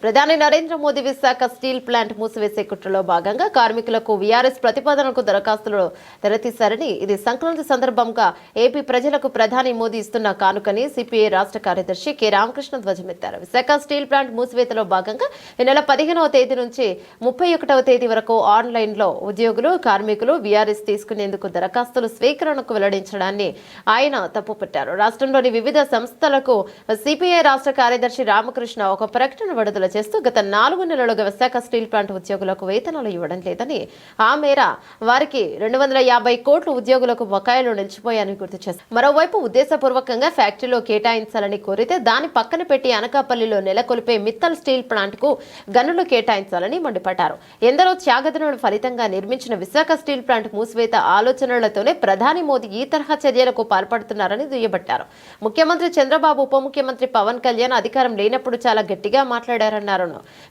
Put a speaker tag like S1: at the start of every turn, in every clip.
S1: ప్రధాని Narendra Modi Visakha steel plant మూసివేసే కుట్రలో భాగంగా కార్మికులకు వీఆర్ఎస్ ప్రతిపాదనకు దరఖాస్తులు తెరతీశారని, ఇది సంక్రాంతి సందర్భంగా ఏపీ ప్రజలకు ప్రధాని మోదీ ఇస్తున్న కానుకని సిపిఐ రాష్ట్ర కార్యదర్శి కె రామకృష్ణ ధ్వజమెత్తారు. విశాఖ స్టీల్ ప్లాంట్ మూసివేతలో భాగంగా ఈ నెల 15వ తేదీ నుంచి 31వ తేదీ వరకు ఆన్లైన్లో ఉద్యోగులు, కార్మికులు వీఆర్ఎస్ తీసుకునేందుకు దరఖాస్తులు స్వీకరణకు వెల్లడించడాన్ని ఆయన తప్పుపట్టారు. రాష్ట్రంలోని వివిధ సంస్థలకు సిపిఐ రాష్ట్ర కార్యదర్శి రామకృష్ణ ఒక ప్రకటన విడుదల చేస్తూ గత 4 నెలలుగా విశాఖ స్టీల్ ప్లాంట్ ఉద్యోగులకు వేతనాలు ఇవ్వడం లేదని, ఆ మేర వారికి 250 కోట్లు ఉద్యోగులకు బకాయిలు నిలిచిపోయాయని గుర్తు చేశారు. మరోవైపు ఉద్దేశపూర్వకంగా ఫ్యాక్టరీలో కేటాయించాలని కోరితే దాని పక్కన పెట్టి అనకాపల్లిలో నెలకొల్పే మిత్తల్ స్టీల్ ప్లాంట్ కు గనులు కేటాయించాలని మండిపడ్డారు. ఎందరో త్యాగదనుల ఫలితంగా నిర్మించిన విశాఖ స్టీల్ ప్లాంట్ మూసివేత ఆలోచనలతోనే ప్రధాని మోదీ ఈ తరహా చర్యలకు పాల్పడుతున్నారని దుయ్యబట్టారు. ముఖ్యమంత్రి చంద్రబాబు, ఉప ముఖ్యమంత్రి పవన్ కళ్యాణ్ అధికారం లేనప్పుడు చాలా గట్టిగా మాట్లాడారన్నారు.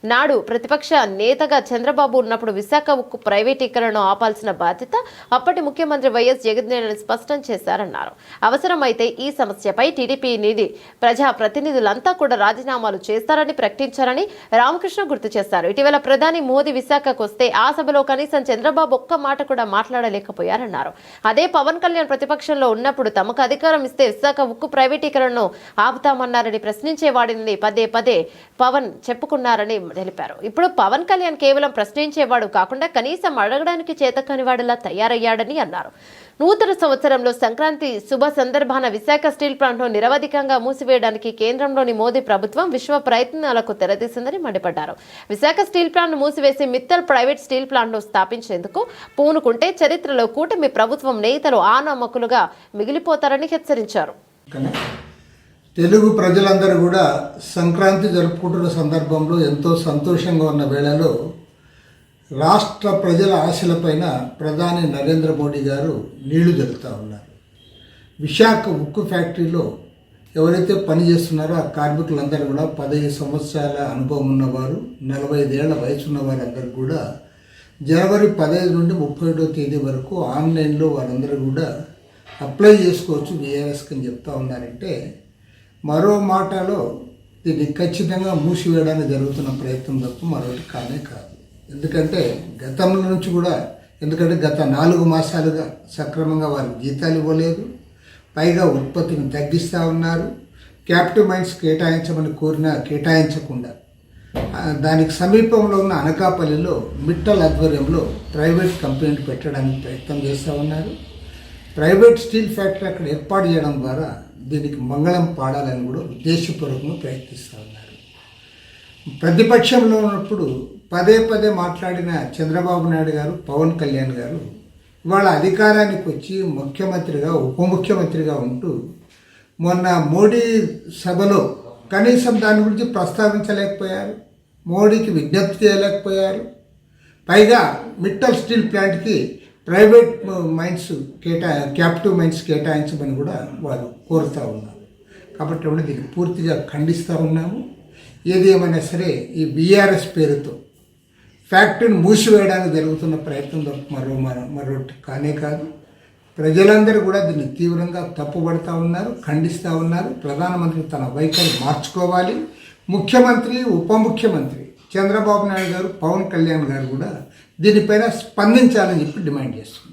S1: నాడు ప్రతిపక్ష నేతగా చంద్రబాబు ఉన్నప్పుడు విశాఖ ఉక్కు ప్రైవేటీకరణను ఆపాల్సిన బాధ్యత అప్పటి ముఖ్యమంత్రి వైఎస్ జగన్మోహన్ స్పష్టం చేశారన్నారు. అవసరమైతే ఈ సమస్యపై టీడీపీ నిధి ప్రజా ప్రతినిధులంతా కూడా రాజీనామాలు చేస్తారని ప్రకటించారని రామకృష్ణ గుర్తు చేశారు. ఇటీవల ప్రధాని మోదీ విశాఖకు వస్తే ఆ సభలో కనీసం చంద్రబాబు ఒక్క మాట కూడా మాట్లాడలేకపోయారన్నారు. అదే పవన్ కళ్యాణ్ ప్రతిపక్షంలో ఉన్నప్పుడు తమకు అధికారం ఇస్తే విశాఖ ఉక్కు ప్రైవేటీకరణను ఆపుతామన్నారని ప్రశ్నించేవాడిని పదే పదే పవన్ చెప్పుకున్నారని తెలిపారు. ఇప్పుడు పవన్ కళ్యాణ్ కేవలం ప్రశ్నించేవాడు కాకుండా కనీసం అడగడానికి చేతకానివాడిలా తయారయ్యాడని అన్నారు. నూతన సంవత్సరంలో సంక్రాంతి శుభ సందర్భాన విశాఖ స్టీల్ ప్లాంట్ను నిరవధికంగా మూసివేయడానికి కేంద్రంలోని మోదీ ప్రభుత్వం విశ్వ ప్రయత్నాలకు తెరతీసిందని మండిపడ్డారు. విశాఖ స్టీల్ ప్లాంట్ మూసివేసి మిత్తల్ ప్రైవేట్ స్టీల్ ప్లాంట్ను స్థాపించేందుకు పూనుకుంటే చరిత్రలో కూటమి ప్రభుత్వం నేతలు ఆనమ్మకులుగా మిగిలిపోతారని హెచ్చరించారు.
S2: తెలుగు ప్రజలందరూ కూడా సంక్రాంతి జరుపుకుంటున్న సందర్భంలో ఎంతో సంతోషంగా ఉన్న వేళలో రాష్ట్ర ప్రజల ఆశలపైన ప్రధాని నరేంద్ర మోడీ గారు నీళ్లు జరుపుతూ ఉన్నారు. విశాఖ ఉక్కు ఫ్యాక్టరీలో ఎవరైతే పనిచేస్తున్నారో ఆ కార్మికులందరూ కూడా 15 సంవత్సరాల అనుభవం ఉన్నవారు, 45 ఏళ్ల వయసు ఉన్న వారందరూ కూడా జనవరి 15 నుండి 31వ తేదీ వరకు ఆన్లైన్లో వారందరూ కూడా అప్లై చేసుకోవచ్చు వీఆర్ఎస్కి అని చెప్తా ఉన్నారంటే, మరో మాటలో దీన్ని ఖచ్చితంగా మూసివేయడానికి జరుగుతున్న ప్రయత్నం తప్ప మరొకటి కానే కాదు. ఎందుకంటే గతంలో నుంచి కూడా, ఎందుకంటే గత 4 మాసాలుగా సక్రమంగా వారికి జీతాలు ఇవ్వలేదు, పైగా ఉత్పత్తిని తగ్గిస్తూ ఉన్నారు. క్యాపిటల్ మైన్స్ కేటాయించమని కోరినా కేటాయించకుండా దానికి సమీపంలో ఉన్న అనకాపల్లిలో మిట్టల్ ఆధ్వర్యంలో ప్రైవేట్ కంపెనీని పెట్టడానికి ప్రయత్నం చేస్తూ ఉన్నారు. ప్రైవేట్ స్టీల్ ఫ్యాక్టరీ అక్కడ ఏర్పాటు చేయడం ద్వారా దీనికి మంగళం పాడాలని కూడా ఉద్దేశపూర్వకంగా ప్రయత్నిస్తూ ఉన్నారు. ప్రతిపక్షంలో ఉన్నప్పుడు పదే పదే మాట్లాడిన చంద్రబాబు నాయుడు గారు, పవన్ కళ్యాణ్ గారు ఇవాళ అధికారానికి వచ్చి ముఖ్యమంత్రిగా, ఉప ముఖ్యమంత్రిగా ఉంటూ మొన్న మోడీ సభలో కనీసం దాని గురించి ప్రస్తావించలేకపోయారు, మోడీకి విజ్ఞప్తి చేయలేకపోయారు. పైగా మిట్టల్ స్టీల్ ప్లాంట్కి ప్రైవేట్ మైన్స్ క్యాపిటల్ మైన్స్ కేటాయించమని కూడా వారు కోరుతూ ఉన్నారు. కాబట్టి దీన్ని పూర్తిగా ఖండిస్తూ ఉన్నాము. ఏది ఏమైనా సరే ఈ వీఆర్ఎస్ పేరుతో ఫ్యాక్టరీని మూసివేయడానికి జరుగుతున్న ప్రయత్నం మరొకటి కానే కాదు. ప్రజలందరూ కూడా దీన్ని తీవ్రంగా తప్పుపడుతూ ఉన్నారు, ఖండిస్తూ ఉన్నారు. ప్రధానమంత్రి తన వైఖరి మార్చుకోవాలి. ముఖ్యమంత్రి, ఉప ముఖ్యమంత్రి చంద్రబాబు నాయుడు గారు, పవన్ కళ్యాణ్ గారు కూడా దీనిపైన స్పందించాలని చెప్పి డిమాండ్ చేస్తున్నారు.